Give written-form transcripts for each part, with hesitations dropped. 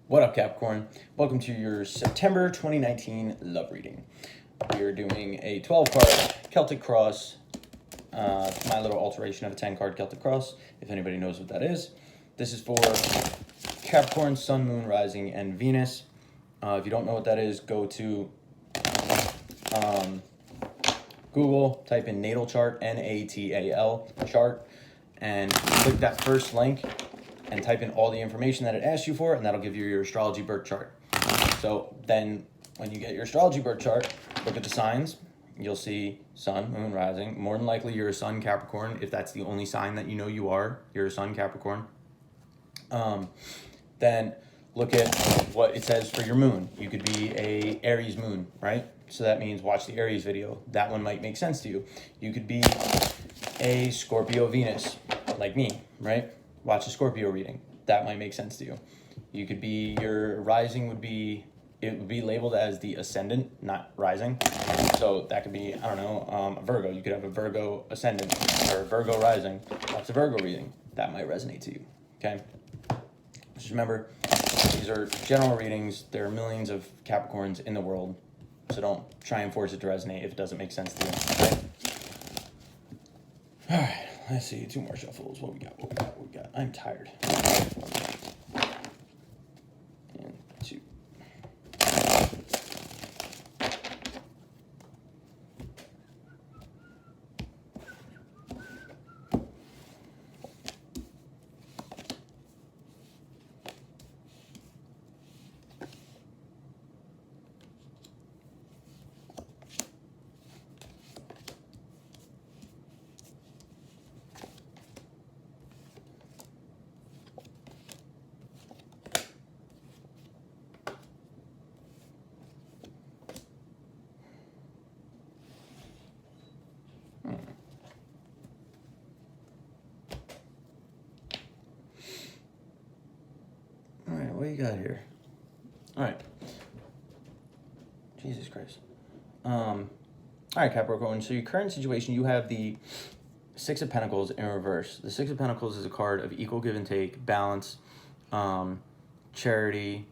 What up, Capricorn? Welcome to your September 2019 love reading. We are doing a 12-card Celtic Cross. It's my little alteration of a 10-card Celtic Cross, if anybody knows what that is. This is for Capricorn, Sun, Moon, Rising, and Venus. If you don't know what that is, go to Google, type in natal chart, N-A-T-A-L chart, and click that first link and type in all the information that it asks you for, and that'll give you your astrology birth chart. So then when you get your astrology birth chart, look at the signs. You'll see Sun, Moon, Rising. More than likely you're a Sun Capricorn. If that's the only sign that you know you are, you're a Sun Capricorn. Then look at what it says for your moon. You could be a Aries moon, right? So that means watch the Aries video. That one might make sense to you. You could be a Scorpio Venus, like me, right? Watch a Scorpio reading. That might make sense to you. You could be, your rising would be labeled as the ascendant, not rising. So that could be, I don't know, a Virgo. You could have a Virgo ascendant or a Virgo rising. Watch a Virgo reading. That might resonate to you, okay? Just remember, these are general readings. There are millions of Capricorns in the world, so don't try and force it to resonate if it doesn't make sense to you, okay? All right. Let's see, 2 more shuffles. What we got? I'm tired. And 2. What do you got here? All right. Jesus Christ. All right, Capricorn. So your current situation, you have the 6 of Pentacles in reverse. The 6 of Pentacles is a card of equal give and take, balance, charity.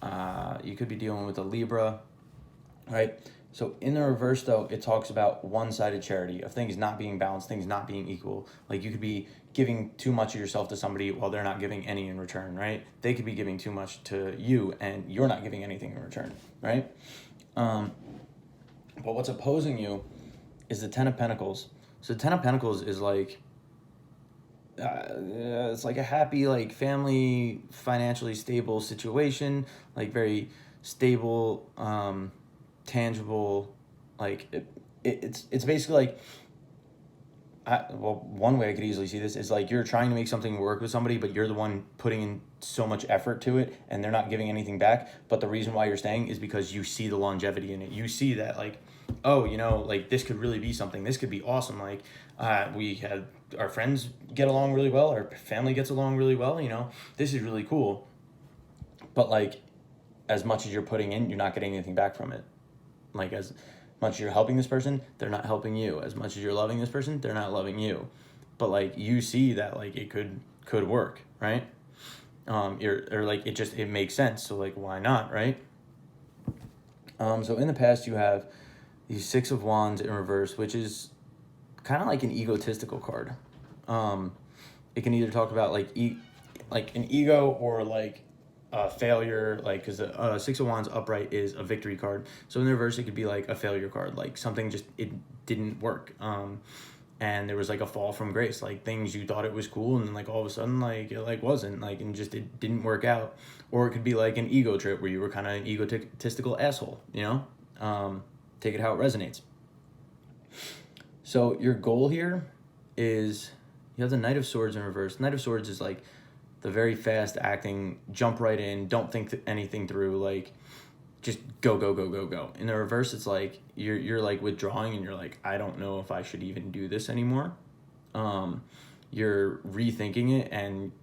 You could be dealing with a Libra, right? So in the reverse, though, it talks about one-sided charity, of things not being balanced, things not being equal. Like you could be giving too much of yourself to somebody while they're not giving any in return, right? They could be giving too much to you and you're not giving anything in return, right? But what's opposing you is the 10 of Pentacles. So the 10 of Pentacles is like, it's like a happy, like family, financially stable situation, like very stable, tangible, like it's basically like, one way I could easily see this is like you're trying to make something work with somebody, but you're the one putting in so much effort to it and they're not giving anything back. But the reason why you're staying is because you see the longevity in it. You see that like, oh, you know, like this could really be something. This could be awesome. Like we had our friends get along really well. Our family gets along really well. You know, this is really cool. But like as much as you're putting in, you're not getting anything back from it. Like as much as you're helping this person, they're not helping you. As much as you're loving this person, they're not loving you. But like you see that like it could work, right? It makes sense. So like why not, right? So in the past you have the 6 of Wands in reverse, which is kind of like an egotistical card. It can either talk about like an ego or like failure, like because the 6 of Wands upright is a victory card. So in the reverse, it could be like a failure card, like something just it didn't work, and there was like a fall from grace, like things you thought it was cool, and then like all of a sudden like it like wasn't, like, and just it didn't work out. Or it could be like an ego trip where you were kind of an egotistical asshole, you know. Take it how it resonates. So your goal here is you have the Knight of Swords in reverse. Knight of Swords is like the very fast acting, jump right in, don't think anything through, like just go. In the reverse, it's like you're like withdrawing and you're like, I don't know if I should even do this anymore. You're rethinking it, and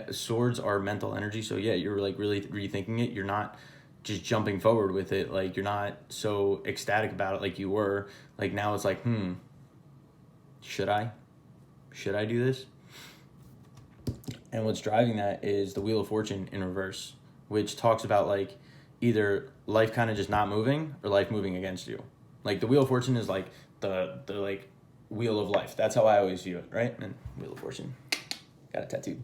swords are mental energy. So yeah, you're like really rethinking it. You're not just jumping forward with it. Like you're not so ecstatic about it like you were. Like now it's like, should I do this? And what's driving that is the Wheel of Fortune in reverse. which talks about like either life kind of just not moving or life moving against you. Like the Wheel of Fortune is like the like wheel of life. That's how I always view it, right? And Wheel of Fortune, got it tattooed.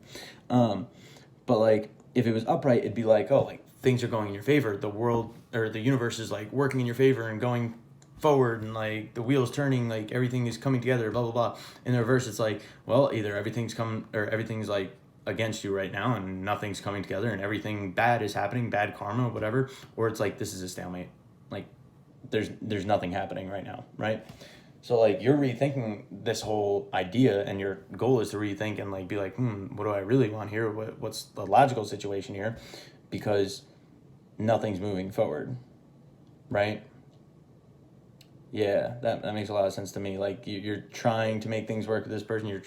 But like if it was upright, it'd be like, oh, like things are going in your favor. The world or the universe is like working in your favor and going forward, and like the wheel's turning, like everything is coming together, blah blah blah. In the reverse, it's like, well, either everything's like against you right now and nothing's coming together and everything bad is happening, bad karma, whatever, or it's like this is a stalemate. Like there's nothing happening right now, right? So like you're rethinking this whole idea, and your goal is to rethink and like be like, what do I really want here? What's the logical situation here? Because nothing's moving forward, right? Yeah, that makes a lot of sense to me. Like you're trying to make things work with this person. You're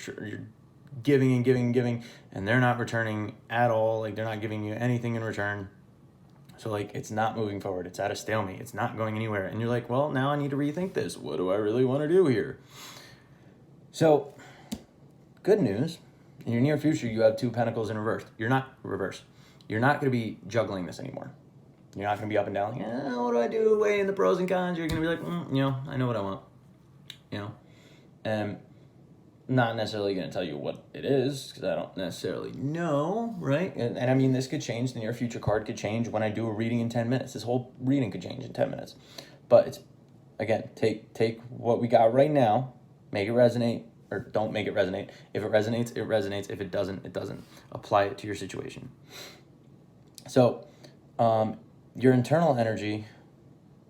giving and giving and giving, and they're not returning at all. Like they're not giving you anything in return. So like it's not moving forward. It's at a stalemate. It's not going anywhere. And you're like, well, now I need to rethink this. What do I really want to do here? So good news. In your near future, you have 2 pentacles in reverse. You're not reverse. You're not going to be juggling this anymore. You're not going to be up and down. Like, what do I do? Weighing the pros and cons. You're going to be like, I know what I want. And not necessarily going to tell you what it is, because I don't necessarily know, right? And I mean, this could change. The near future card could change when I do a reading in 10 minutes. This whole reading could change in 10 minutes. But it's, again, take what we got right now, make it resonate, or don't make it resonate. If it resonates, it resonates. If it doesn't, it doesn't. Apply it to your situation. So, your internal energy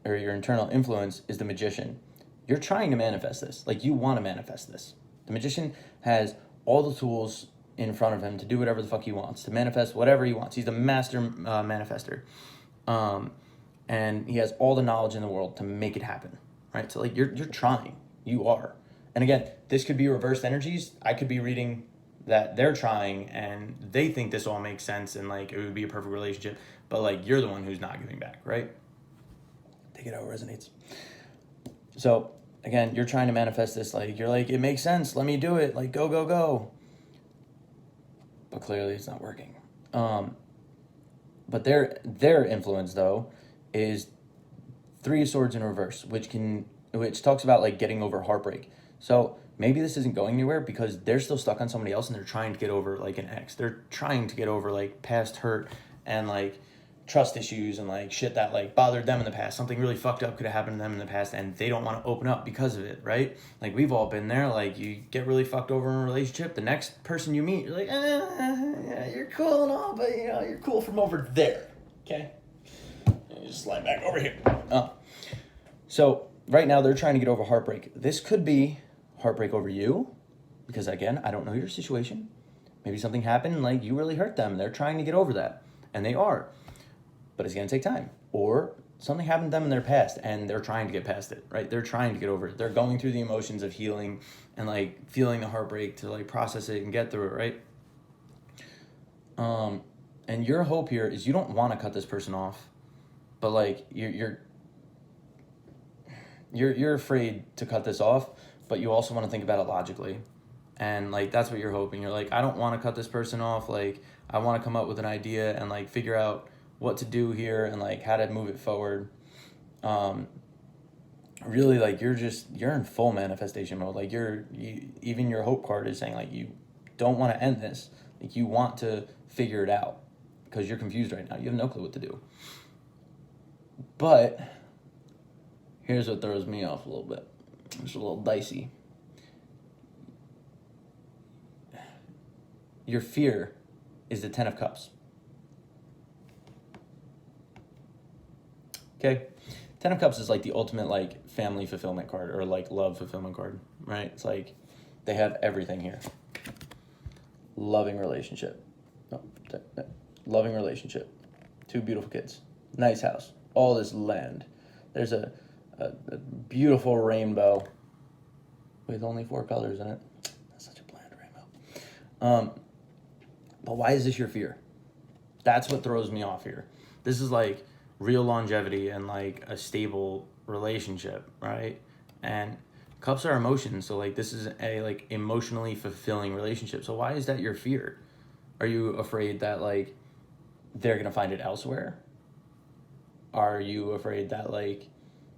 or your internal influence is the Magician. You're trying to manifest this. Like you want to manifest this. The Magician has all the tools in front of him to do whatever the fuck he wants, to manifest whatever he wants. He's the master manifester. And he has all the knowledge in the world to make it happen, right? So like you're trying. You are. And again, this could be reversed energies. I could be reading that they're trying and they think this all makes sense and like it would be a perfect relationship, but like you're the one who's not giving back, right? Take it how it resonates. So again, you're trying to manifest this, like you're like, it makes sense, let me do it, like go go go, but clearly it's not working. But their influence though is 3 of Swords in reverse, which talks about like getting over heartbreak. So maybe this isn't going anywhere because they're still stuck on somebody else and they're trying to get over like an ex. They're trying to get over like past hurt and like trust issues and like shit that like bothered them in the past. Something really fucked up could have happened to them in the past and they don't want to open up because of it, right? Like we've all been there. Like you get really fucked over in a relationship. The next person you meet, you're like, yeah, you're cool and all, but you're cool from over there, okay? And you just slide back over here. So right now they're trying to get over heartbreak. This could be heartbreak over you, because again, I don't know your situation. Maybe something happened and like you really hurt them. They're trying to get over that, and they are, but it's gonna take time. Or something happened to them in their past and they're trying to get past it, right? They're trying to get over it. They're going through the emotions of healing and like feeling the heartbreak to like process it and get through it, right? And your hope here is you don't want to cut this person off, but like you're afraid to cut this off, but you also want to think about it logically. And like that's what you're hoping. You're like, I don't want to cut this person off. Like I want to come up with an idea and like figure out what to do here and like how to move it forward. Really, like you're in full manifestation mode. Like even your hope card is saying like you don't want to end this. Like you want to figure it out because you're confused right now. You have no clue what to do. But here's what throws me off a little bit. It's a little dicey. Your fear is the 10 of Cups. Okay? 10 of Cups is like the ultimate like family fulfillment card or like love fulfillment card, right? It's like they have everything here. Loving relationship. Loving relationship. 2 beautiful kids. Nice house. All this land. There's a beautiful rainbow with only 4 colors in it. That's such a bland rainbow. But why is this your fear? That's what throws me off here. This is like real longevity and like a stable relationship, right? And cups are emotions, so like this is a like emotionally fulfilling relationship. So why is that your fear? Are you afraid that like they're going to find it elsewhere? Are you afraid that, like,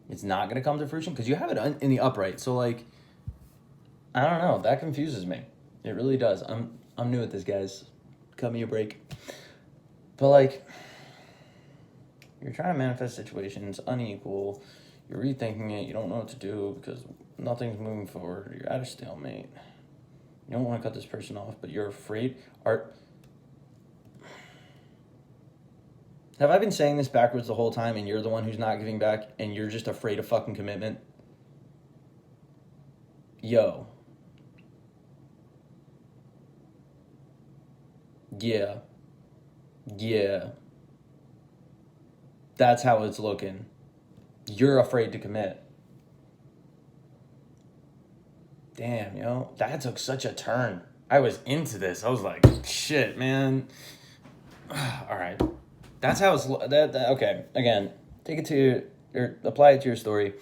it's not going to come to fruition? Because you have it in the upright. So, like, I don't know. That confuses me. It really does. I'm new at this, guys. Cut me a break. But, like, you're trying to manifest situations unequal. You're rethinking it. You don't know what to do because nothing's moving forward. You're at a stalemate. You don't want to cut this person off, but you're afraid. Have I been saying this backwards the whole time and you're the one who's not giving back and you're just afraid of fucking commitment? Yo. Yeah. Yeah. That's how it's looking. You're afraid to commit. Damn, yo. That took such a turn. I was into this. I was like, shit, man. All right. That's how it's... okay, again, take it to... or apply it to your story.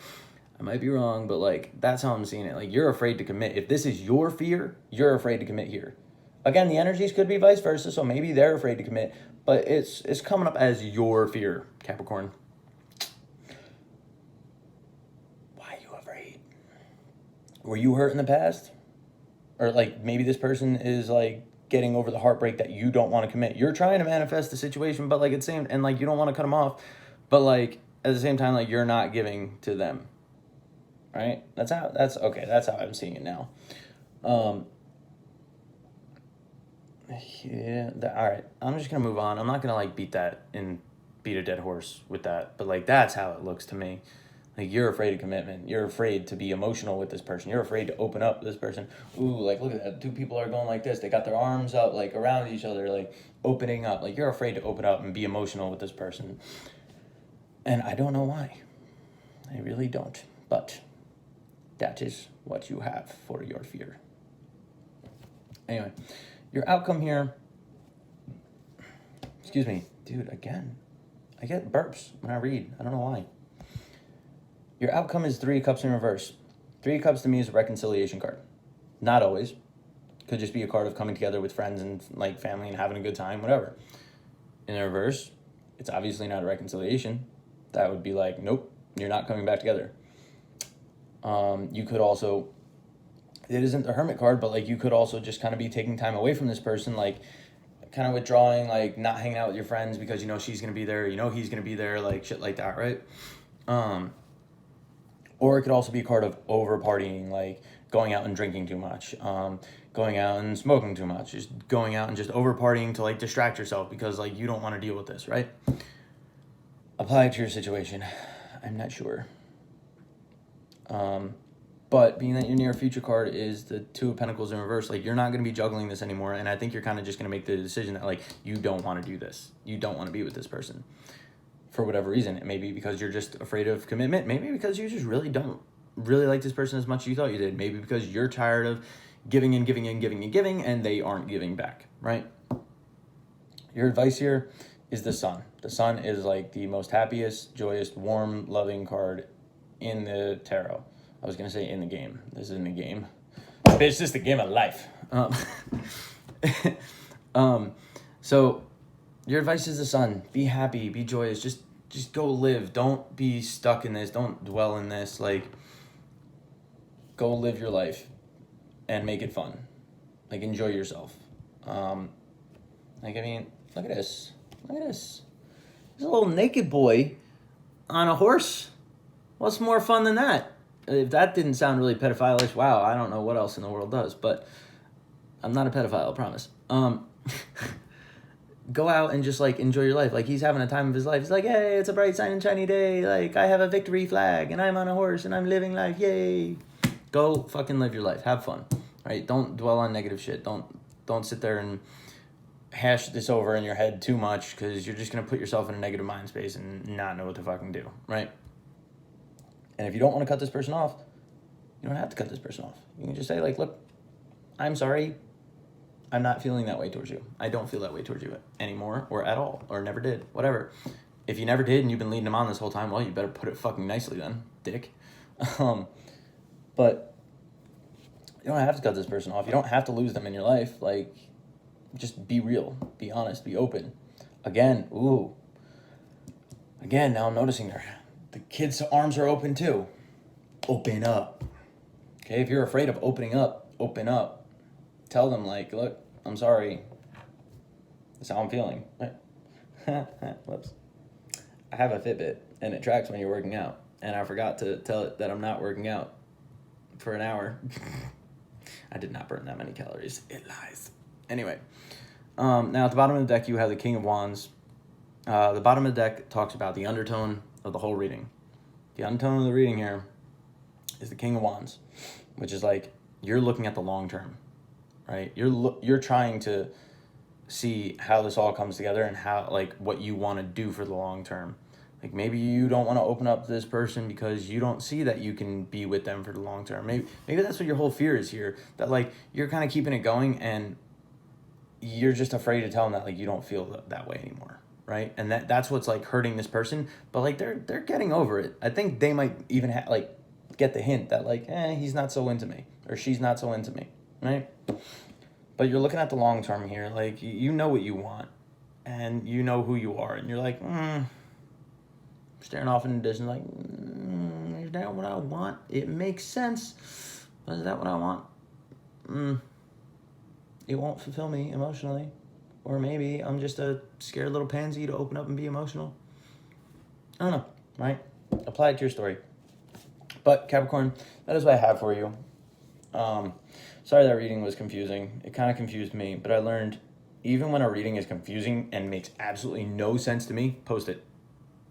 I might be wrong, but, like, that's how I'm seeing it. Like, you're afraid to commit. If this is your fear, you're afraid to commit here. Again, the energies could be vice versa, so maybe they're afraid to commit, but it's coming up as your fear, Capricorn. Why are you afraid? Were you hurt in the past? Or, like, maybe this person is, like, getting over the heartbreak that you don't want to commit. You're trying to manifest the situation, but, like, it's same, and, like, you don't want to cut them off, but, like, at the same time, like, you're not giving to them. Right? That's how I'm seeing it now. Yeah, all right. I'm just going to move on. I'm not going to, like, beat a dead horse with that. But, like, that's how it looks to me. Like, you're afraid of commitment. You're afraid to be emotional with this person. You're afraid to open up with this person. Ooh, like, look at that. Two people are going like this. They got their arms up, like, around each other, like, opening up. Like, you're afraid to open up and be emotional with this person. And I don't know why. I really don't. But that is what you have for your fear. Anyway. Your outcome here, excuse me, dude, again, I get burps when I read. I don't know why. Your outcome is 3 cups in reverse. 3 cups to me is a reconciliation card. Not always. Could just be a card of coming together with friends and, like, family and having a good time, whatever. In the reverse, it's obviously not a reconciliation. That would be like, nope, you're not coming back together. You could also... it isn't the hermit card, but, like, you could also just kind of be taking time away from this person, like, kind of withdrawing, like, not hanging out with your friends because you know she's going to be there, you know he's going to be there, like, shit like that, right? Or it could also be a card of over partying, like going out and drinking too much, going out and smoking too much, just going out and just over partying to, like, distract yourself because, like, you don't want to deal with this, right? Apply it to your situation. I'm not sure. But being that your near future card is the 2 of Pentacles in reverse, like, you're not going to be juggling this anymore. And I think you're kind of just going to make the decision that, like, you don't want to do this. You don't want to be with this person for whatever reason. It may be because you're just afraid of commitment. Maybe because you just really don't really like this person as much as you thought you did. Maybe because you're tired of giving and giving and giving and giving and they aren't giving back, right? Your advice here is the Sun. The Sun is, like, the most happiest, joyous, warm, loving card in the tarot. I was going to say in the game. This isn't a game. Bitch, this is the game of life. So your advice is the Sun. Be happy. Be joyous. Just go live. Don't be stuck in this. Don't dwell in this. Like, go live your life and make it fun. Like, enjoy yourself. Like, I mean, look at this. Look at this. There's a little naked boy on a horse. What's more fun than that? If that didn't sound really pedophilish, wow, I don't know what else in the world does, but I'm not a pedophile, I promise. Go out and just, like, enjoy your life. Like, he's having a time of his life. He's like, hey, it's a bright, sunny, and shiny day. Like, I have a victory flag, and I'm on a horse, and I'm living life. Yay. Go fucking live your life. Have fun. Right? Don't dwell on negative shit. Don't sit there and hash this over in your head too much because you're just going to put yourself in a negative mind space and not know what to fucking do. Right? And if you don't want to cut this person off, you don't have to cut this person off. You can just say, like, look, I'm sorry. I'm not feeling that way towards you. I don't feel that way towards you anymore or at all or never did. Whatever. If you never did and you've been leading them on this whole time, well, you better put it fucking nicely then, dick. But you don't have to cut this person off. You don't have to lose them in your life. Like, just be real. Be honest. Be open. Again, ooh. Again, now I'm noticing the kids' arms are open too. Open up. Okay, if you're afraid of opening up, open up. Tell them, like, look, I'm sorry. That's how I'm feeling. Whoops. I have a Fitbit, and it tracks when you're working out. And I forgot to tell it that I'm not working out for an hour. I did not burn that many calories. It lies. Anyway, now at the bottom of the deck, you have the King of Wands. The bottom of the deck talks about the undertone of the whole reading. The undertone of the reading here is the King of Wands, which is like you're looking at the long term, right? You're trying to see how this all comes together and how, like, what you want to do for the long term. Like, maybe you don't want to open up to this person because you don't see that you can be with them for the long term. Maybe that's what your whole fear is here, that like you're kind of keeping it going and you're just afraid to tell them that like you don't feel that way anymore, right? And that's what's like hurting this person, but like they're getting over it. I think they might even like get the hint that like, he's not so into me, or she's not so into me, right? But you're looking at the long term here. Like, you know what you want, and you know who you are, and you're like, staring off in the distance, like, is that what I want? It makes sense, but is that what I want? It won't fulfill me emotionally, or maybe I'm just a scared little pansy to open up and be emotional. I don't know, right? Apply it to your story. But Capricorn, that is what I have for you. Sorry that reading was confusing. It kind of confused me, but I learned even when a reading is confusing and makes absolutely no sense to me, post it.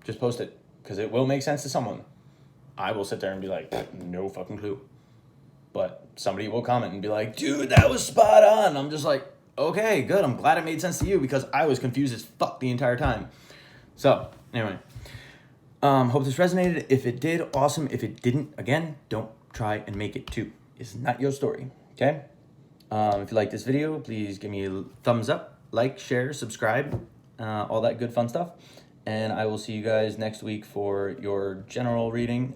Just post it, because it will make sense to someone. I will sit there and be like, no fucking clue. But somebody will comment and be like, dude, that was spot on. I'm just like, okay, good. I'm glad it made sense to you, because I was confused as fuck the entire time. So, anyway. Hope this resonated. If it did, awesome. If it didn't, again, don't try and make it too. It's not your story, okay? If you like this video, please give me a thumbs up, like, share, subscribe, all that good fun stuff. And I will see you guys next week for your general reading.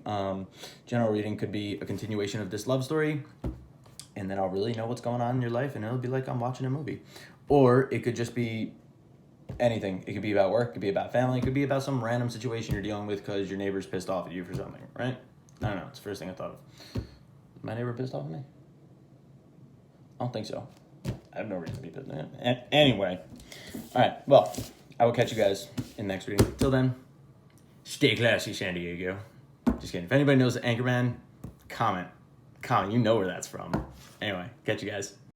General reading could be a continuation of this love story, and then I'll really know what's going on in your life, and it'll be like I'm watching a movie. Or it could just be anything. It could be about work, it could be about family, it could be about some random situation you're dealing with because your neighbor's pissed off at you for something, right? I don't know. It's the first thing I thought of. My neighbor pissed off at me? I don't think so. I have no reason to be pissed off. Anyway. All right. Well, I will catch you guys in the next reading. Till then, stay classy, San Diego. Just kidding. If anybody knows the Anchorman, comment. You know where that's from. Anyway, catch you guys.